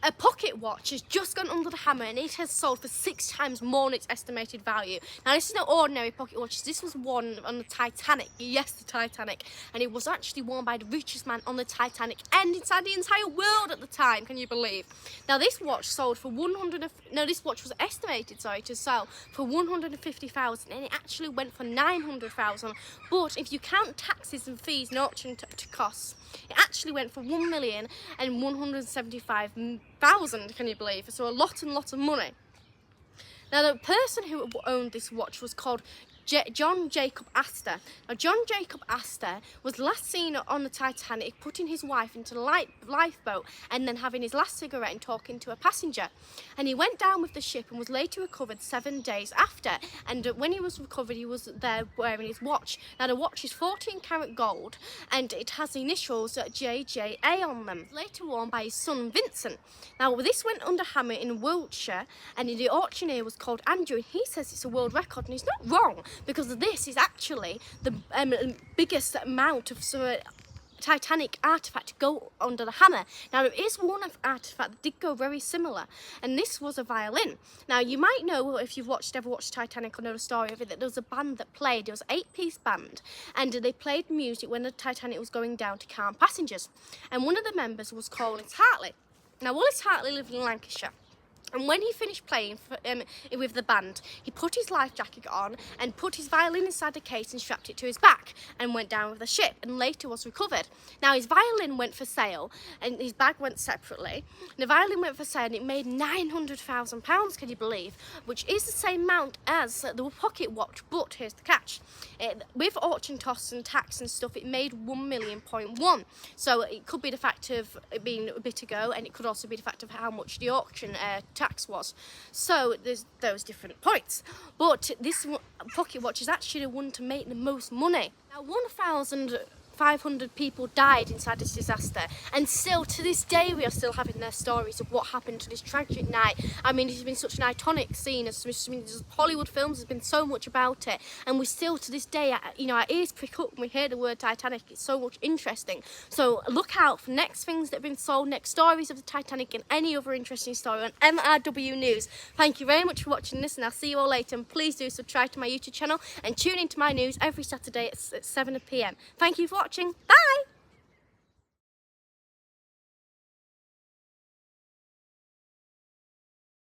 A pocket watch has just gone under the hammer and it has sold for 6 times more than its estimated value. Now this is no ordinary pocket watch, this was worn on the Titanic, yes the Titanic, and it was actually worn by the richest man on the Titanic and inside the entire world at the time, can you believe? Now this watch sold for this watch was estimated, to sell for 150,000 and it actually went for 900,000, but if you count taxes and fees and auction to costs, it actually went for 1,175,000, can you believe? So a lot of money. Now the person who owned this watch was called John Jacob Astor. Now John Jacob Astor was last seen on the Titanic putting his wife into the lifeboat and then having his last cigarette and talking to a passenger. And he went down with the ship and was later recovered 7 days after. And when he was recovered, he was there wearing his watch. Now the watch is 14 karat gold and it has the initials JJA on them. Later worn by his son Vincent. Now this went under hammer in Wiltshire and the auctioneer was called Andrew. And he says it's a world record and he's not wrong, because this is actually the biggest amount of Titanic artefact to go under the hammer. Now there is one artefact that did go very similar, and this was a violin. Now you might know, if you've ever watched Titanic or know the story of it, that there was a band that played. It was an 8-piece band, and they played music when the Titanic was going down to calm passengers. And one of the members was Wallace Hartley. Now Wallace Hartley lived in Lancashire. And when he finished playing with the band, he put his life jacket on and put his violin inside the case and strapped it to his back and went down with the ship and later was recovered. Now his violin went for sale and his bag went separately. The violin went for sale and it made £900,000, can you believe? Which is the same amount as the pocket watch, but here's the catch. With auction costs and tax and stuff, it made £1.1 million. So it could be the fact of it being a bit ago, and it could also be the fact of how much the auction tax was. So there's those different points, but this pocket watch is actually the one to make the most money. Now 1,500 people died inside this disaster, and still to this day we are still having their stories of what happened to this tragic night. I mean, it's been such an iconic scene. Hollywood films, there's been so much about it, and we still to this day, our ears prick up when we hear the word Titanic. It's so much interesting. So look out for next things that have been sold, next stories of the Titanic, and any other interesting story on MRW News. Thank you very much for watching this, and I'll see you all later. And please do subscribe to my YouTube channel and tune into my news every Saturday at 7 PM. Thank you for watching. Bye!